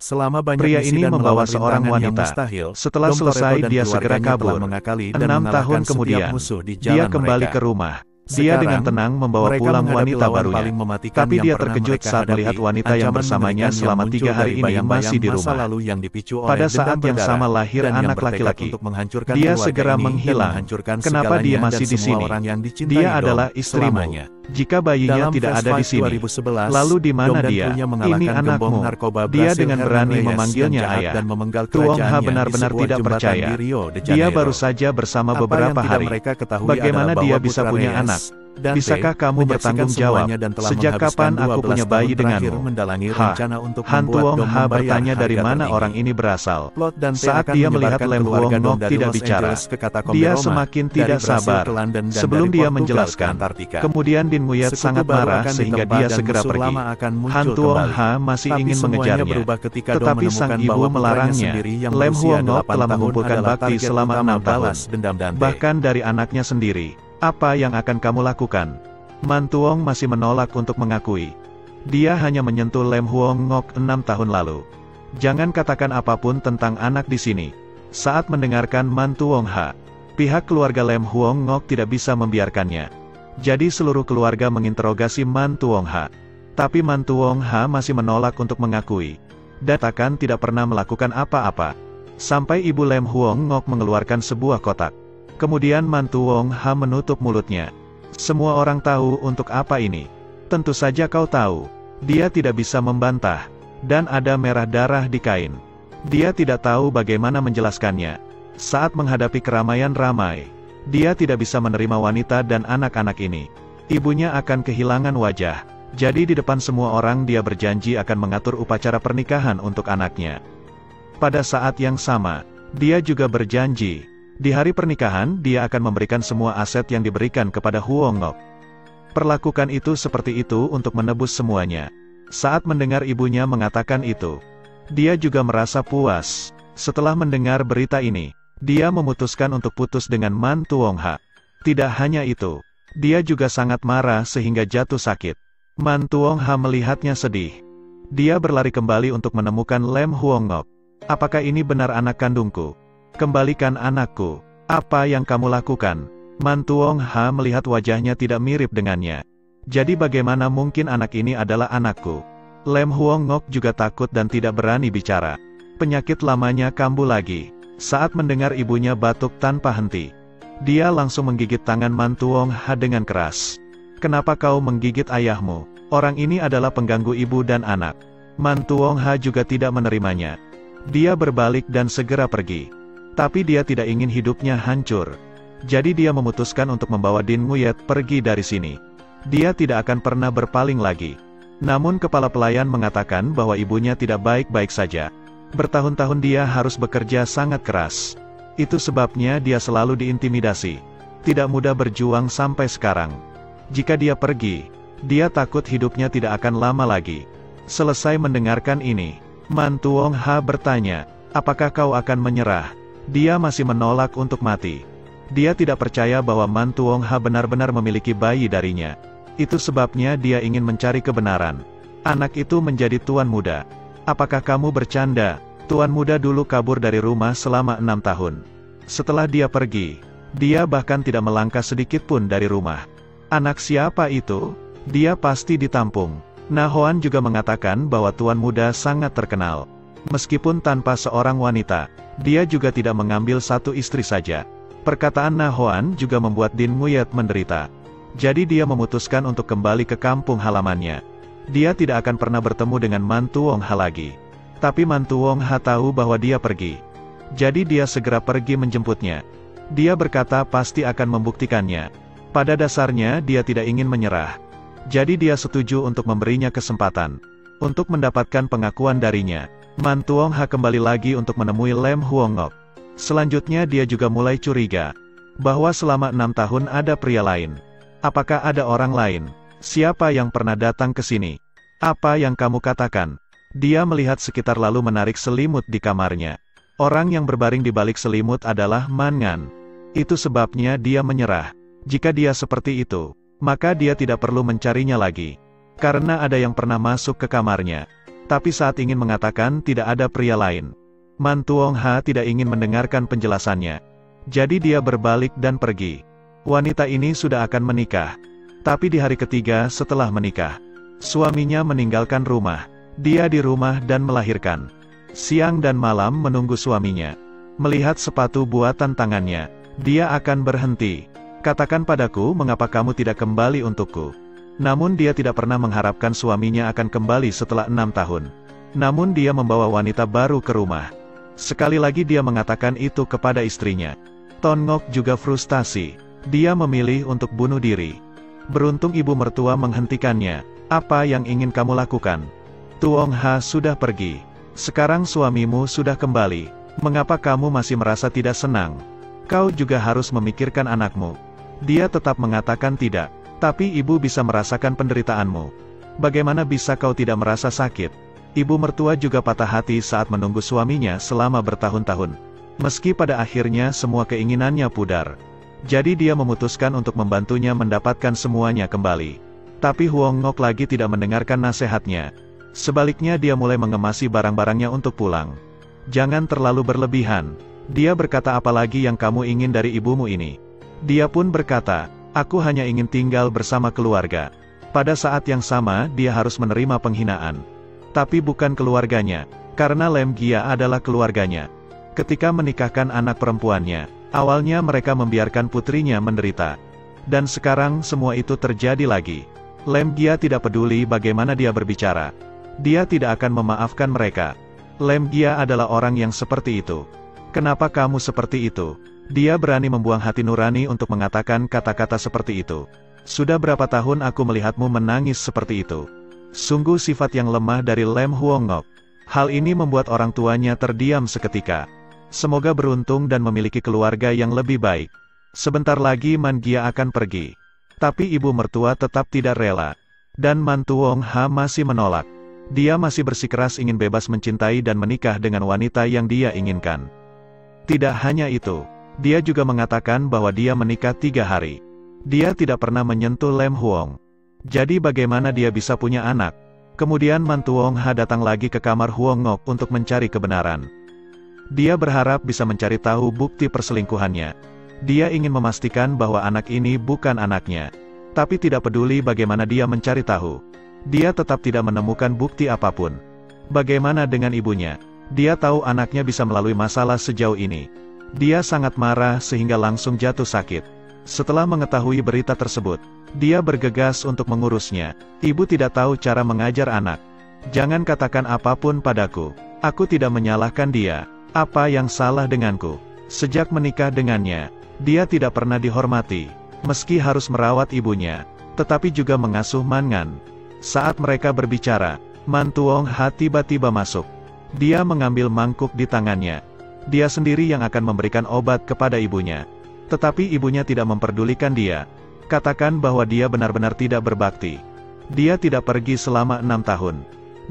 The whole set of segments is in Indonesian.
Selama banyak Pria misi ini dan membawa melawan seorang rintangan yang wanita. mustahil, Setelah Dom selesai Toretto dan dia segera keluarganya telah kabur. mengakali dan 6 tahun mengalahkan setiap kemudian, musuh di dia jalan kembali mereka. ke rumah. Dia Sekarang, dengan tenang membawa mereka pulang menghadapi wanita lawan barunya. paling mematikan Tapi yang dia pernah terkejut mereka saat hadapi, melihat wanita yang ancaman bersamanya mengerikan yang selama muncul 3 hari dari ini bayang-bayang masih di masa rumah. lalu yang dipicu oleh Pada dendam saat yang berdarah, sama lahir dan yang anak bertekad laki-laki. untuk menghancurkan Dia keluarga segera ini dan menghilang. menghancurkan Kenapa dia segalanya masih dan di semua sini? orang yang dicintai Dia Dom adalah istrimu. selamanya. Jika bayinya Dalam tidak Fast ada di Fight sini, 2011, lalu di mana Dom dan dia? krunya Ini mengalahkan gembong anakmu. narkoba Dia Brasil dengan Hernan berani Reyes memanggilnya yang jahat ayah. dan memenggal Tuong Ha kerajaannya di benar-benar sebuah tidak jembatan percaya. di Rio de Dia Janeiro. baru saja bersama Apa beberapa yang tidak hari. mereka ketahui Bagaimana adalah dia bahwa bisa putra punya Reyes, anak? Dante, Bisakah kamu menyaksikan bertanggung jawab? semuanya dan telah Sejak menghabiskan kapan aku 12 punya tahun bayi terakhir denganmu? mendalangi Ha. rencana untuk Han membuat Tuong Dom Ha membayar bertanya dari harga mana tertinggi. orang ini berasal. Plot Dante Saat akan dia melihat menyebarkan Lem keluarga Huong Dom Ngok dari tidak Los bicara, Angeles ke Katakombe dia Roma, semakin dari tidak Brasil sabar. ke London dan Sebelum dari dia Portugal menjelaskan, ke Antartika. kemudian Din Nguyet Sekutu sangat baru marah akan sehingga ditebak dia dan segera musuh pergi. lama akan muncul Han Tuong kembali. Ha masih Tapi ingin semuanya mengejarnya. berubah ketika Dom Tetapi sang menemukan ibu bahwa putranya melarangnya. sendiri yang Lem berusia Huong Ngok 8 telah tahun mengumpulkan adalah bakti target selama utama 6 tahun. balas dendam Dante. Bahkan dari anaknya sendiri. Apa yang akan kamu lakukan? Man Tuong masih menolak untuk mengakui. Dia hanya menyentuh Lem Huong Ngok 6 tahun lalu. Jangan katakan apapun tentang anak di sini. Saat mendengarkan Man Tuong Ha, pihak keluarga Lem Huong Ngok tidak bisa membiarkannya. Jadi seluruh keluarga menginterogasi Man Tuong Ha. Tapi Man Tuong Ha masih menolak untuk mengakui. Dan takkan tidak pernah melakukan apa-apa. Sampai ibu Lem Huong Ngok mengeluarkan sebuah kotak. Kemudian Man Tuong Ha menutup mulutnya. Semua orang tahu untuk apa ini. Tentu saja kau tahu. Dia tidak bisa membantah. Dan ada merah darah di kain. Dia tidak tahu bagaimana menjelaskannya. Saat menghadapi keramaian ramai, dia tidak bisa menerima wanita dan anak-anak ini. Ibunya akan kehilangan wajah. Jadi di depan semua orang dia berjanji akan mengatur upacara pernikahan untuk anaknya. Pada saat yang sama, dia juga berjanji, di hari pernikahan dia akan memberikan semua aset yang diberikan kepada Huong Ngok. Perlakukan itu seperti itu untuk menebus semuanya. Saat mendengar ibunya mengatakan itu, dia juga merasa puas. Setelah mendengar berita ini, dia memutuskan untuk putus dengan Man Tuong Ha. Tidak hanya itu, dia juga sangat marah sehingga jatuh sakit. Man Tuong Ha melihatnya sedih. Dia berlari kembali untuk menemukan Lem Huong Ngok. Apakah ini benar anak kandungku? Kembalikan anakku. Apa yang kamu lakukan? Man Tuong Ha melihat wajahnya tidak mirip dengannya. Jadi bagaimana mungkin anak ini adalah anakku? Lem Huong Ngok juga takut dan tidak berani bicara. Penyakit lamanya kambuh lagi. Saat mendengar ibunya batuk tanpa henti, dia langsung menggigit tangan Man Tuong Ha dengan keras. Kenapa kau menggigit ayahmu? Orang ini adalah pengganggu ibu dan anak. Man Tuong Ha juga tidak menerimanya. Dia berbalik dan segera pergi. Tapi dia tidak ingin hidupnya hancur. Jadi dia memutuskan untuk membawa Din Nguyet pergi dari sini. Dia tidak akan pernah berpaling lagi. Namun kepala pelayan mengatakan bahwa ibunya tidak baik-baik saja. Bertahun-tahun dia harus bekerja sangat keras. Itu sebabnya dia selalu diintimidasi. Tidak mudah berjuang sampai sekarang. Jika dia pergi, dia takut hidupnya tidak akan lama lagi. Selesai mendengarkan ini, Man Tuong Ha bertanya, apakah kau akan menyerah? Dia masih menolak untuk mati. Dia tidak percaya bahwa Man Tuong Ha benar-benar memiliki bayi darinya. Itu sebabnya dia ingin mencari kebenaran. Anak itu menjadi tuan muda. Apakah kamu bercanda? Tuan muda dulu kabur dari rumah selama 6 tahun. Setelah dia pergi, dia bahkan tidak melangkah sedikit pun dari rumah. Anak siapa itu? Dia pasti ditampung. Na Hoan juga mengatakan bahwa tuan muda sangat terkenal. Meskipun tanpa seorang wanita, dia juga tidak mengambil satu istri saja. Perkataan Na Hoan juga membuat Din Nguyet menderita. Jadi dia memutuskan untuk kembali ke kampung halamannya. Dia tidak akan pernah bertemu dengan Man Tuong Ha lagi. Tapi Man Tuong Ha tahu bahwa dia pergi. Jadi dia segera pergi menjemputnya. Dia berkata pasti akan membuktikannya. Pada dasarnya dia tidak ingin menyerah. Jadi dia setuju untuk memberinya kesempatan. Untuk mendapatkan pengakuan darinya, Man Tuong Ha kembali lagi untuk menemui Lem Huong Ngok. Selanjutnya dia juga mulai curiga. Bahwa selama 6 tahun ada pria lain. Apakah ada orang lain? Siapa yang pernah datang ke sini? Apa yang kamu katakan? Dia melihat sekitar lalu menarik selimut di kamarnya. Orang yang berbaring di balik selimut adalah Man Ngan. Itu sebabnya dia menyerah. Jika dia seperti itu, maka dia tidak perlu mencarinya lagi. Karena ada yang pernah masuk ke kamarnya. Tapi saat ingin mengatakan tidak ada pria lain, Man Tuong Ha tidak ingin mendengarkan penjelasannya. Jadi dia berbalik dan pergi. Wanita ini sudah akan menikah. Tapi di hari ketiga setelah menikah, suaminya meninggalkan rumah. Dia di rumah dan melahirkan. Siang dan malam menunggu suaminya. Melihat sepatu buatan tangannya, dia akan berhenti. Katakan padaku mengapa kamu tidak kembali untukku. Namun dia tidak pernah mengharapkan suaminya akan kembali setelah 6 tahun. Namun dia membawa wanita baru ke rumah. Sekali lagi dia mengatakan itu kepada istrinya. Ton Ngok juga frustasi. Dia memilih untuk bunuh diri. Beruntung ibu mertua menghentikannya. Apa yang ingin kamu lakukan? Tuong Ha sudah pergi. Sekarang suamimu sudah kembali. Mengapa kamu masih merasa tidak senang? Kau juga harus memikirkan anakmu. Dia tetap mengatakan tidak. Tapi ibu bisa merasakan penderitaanmu. Bagaimana bisa kau tidak merasa sakit? Ibu mertua juga patah hati saat menunggu suaminya selama bertahun-tahun. Meski pada akhirnya semua keinginannya pudar. Jadi dia memutuskan untuk membantunya mendapatkan semuanya kembali. Tapi Huong Ngok lagi tidak mendengarkan nasihatnya. Sebaliknya dia mulai mengemasi barang-barangnya untuk pulang. Jangan terlalu berlebihan. Dia berkata, apalagi yang kamu ingin dari ibumu ini? Dia pun berkata, aku hanya ingin tinggal bersama keluarga. Pada saat yang sama dia harus menerima penghinaan. Tapi bukan keluarganya, karena Lem Gia adalah keluarganya. Ketika menikahkan anak perempuannya, awalnya mereka membiarkan putrinya menderita. Dan sekarang semua itu terjadi lagi. Lem Gia tidak peduli bagaimana dia berbicara. Dia tidak akan memaafkan mereka. Lem Gia adalah orang yang seperti itu. Kenapa kamu seperti itu? Dia berani membuang hati nurani untuk mengatakan kata-kata seperti itu. Sudah berapa tahun aku melihatmu menangis seperti itu. Sungguh sifat yang lemah dari Lem Huong Ngok. Hal ini membuat orang tuanya terdiam seketika. Semoga beruntung dan memiliki keluarga yang lebih baik. Sebentar lagi Man Gia akan pergi. Tapi ibu mertua tetap tidak rela. Dan Man Tuong Ha masih menolak. Dia masih bersikeras ingin bebas mencintai dan menikah dengan wanita yang dia inginkan. Tidak hanya itu. Dia juga mengatakan bahwa dia menikah 3 hari. Dia tidak pernah menyentuh Lem Huong. Jadi bagaimana dia bisa punya anak? Kemudian Man Tuong Ha datang lagi ke kamar Huong Ngok untuk mencari kebenaran. Dia berharap bisa mencari tahu bukti perselingkuhannya. Dia ingin memastikan bahwa anak ini bukan anaknya. Tapi tidak peduli bagaimana dia mencari tahu. Dia tetap tidak menemukan bukti apapun. Bagaimana dengan ibunya? Dia tahu anaknya bisa melalui masalah sejauh ini. Dia sangat marah sehingga langsung jatuh sakit. Setelah mengetahui berita tersebut, dia bergegas untuk mengurusnya. Ibu tidak tahu cara mengajar anak. Jangan katakan apapun padaku. Aku tidak menyalahkan dia. Apa yang salah denganku? Sejak menikah dengannya, dia tidak pernah dihormati. Meski harus merawat ibunya, tetapi juga mengasuh Man Ngan. Saat mereka berbicara, Man Tuong Ha tiba-tiba masuk. Dia mengambil mangkuk di tangannya. Dia sendiri yang akan memberikan obat kepada ibunya. Tetapi ibunya tidak memperdulikan dia. Katakan bahwa dia benar-benar tidak berbakti. Dia tidak pergi selama 6 tahun.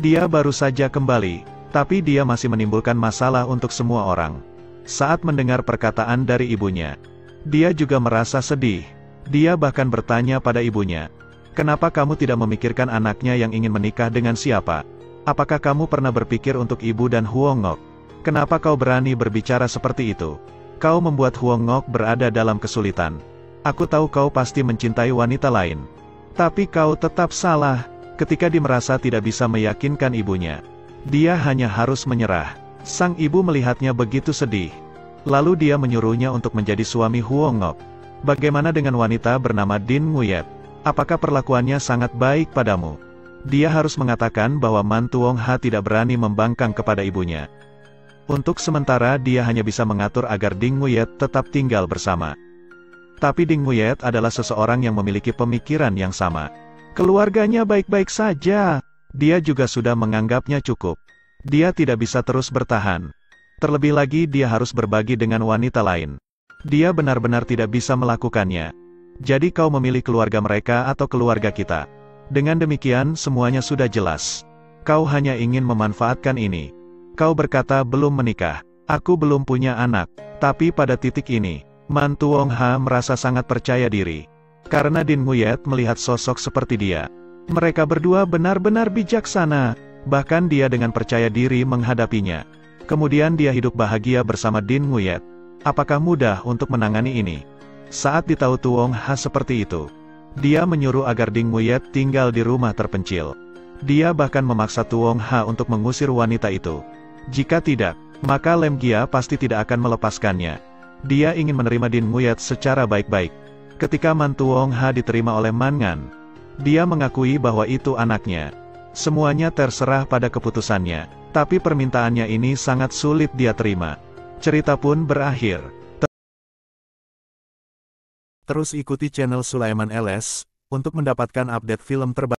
Dia baru saja kembali, tapi dia masih menimbulkan masalah untuk semua orang. Saat mendengar perkataan dari ibunya, dia juga merasa sedih. Dia bahkan bertanya pada ibunya, kenapa kamu tidak memikirkan anaknya yang ingin menikah dengan siapa? Apakah kamu pernah berpikir untuk ibu dan Huong Ngok? Kenapa kau berani berbicara seperti itu? Kau membuat Huong Ngok berada dalam kesulitan. Aku tahu kau pasti mencintai wanita lain. Tapi kau tetap salah. Ketika dia merasa tidak bisa meyakinkan ibunya, dia hanya harus menyerah. Sang ibu melihatnya begitu sedih. Lalu dia menyuruhnya untuk menjadi suami Huong Ngok. Bagaimana dengan wanita bernama Din Nguyet? Apakah perlakuannya sangat baik padamu? Dia harus mengatakan bahwa Man Tuong Ha tidak berani membangkang kepada ibunya. Untuk sementara dia hanya bisa mengatur agar Ding Nguyet tetap tinggal bersama. Tapi Ding Nguyet adalah seseorang yang memiliki pemikiran yang sama. Keluarganya baik-baik saja. Dia juga sudah menganggapnya cukup. Dia tidak bisa terus bertahan. Terlebih lagi dia harus berbagi dengan wanita lain. Dia benar-benar tidak bisa melakukannya. Jadi kau memilih keluarga mereka atau keluarga kita. Dengan demikian semuanya sudah jelas. Kau hanya ingin memanfaatkan ini. Kau berkata belum menikah. Aku belum punya anak. Tapi pada titik ini, Man Tuong Ha merasa sangat percaya diri. Karena Din Nguyet melihat sosok seperti dia. Mereka berdua benar-benar bijaksana. Bahkan dia dengan percaya diri menghadapinya. Kemudian dia hidup bahagia bersama Din Nguyet. Apakah mudah untuk menangani ini? Saat ditahu Tuong Ha seperti itu, dia menyuruh agar Ding Nguyet tinggal di rumah terpencil. Dia bahkan memaksa Tuong Ha untuk mengusir wanita itu. Jika tidak, maka Lem Gia pasti tidak akan melepaskannya. Dia ingin menerima Din Nguyet secara baik-baik. Ketika Man Tuong Ha diterima oleh Man Ngan, dia mengakui bahwa itu anaknya. Semuanya terserah pada keputusannya, tapi permintaannya ini sangat sulit dia terima. Cerita pun berakhir. Terus ikuti channel Sulaiman LS untuk mendapatkan update film terbaru.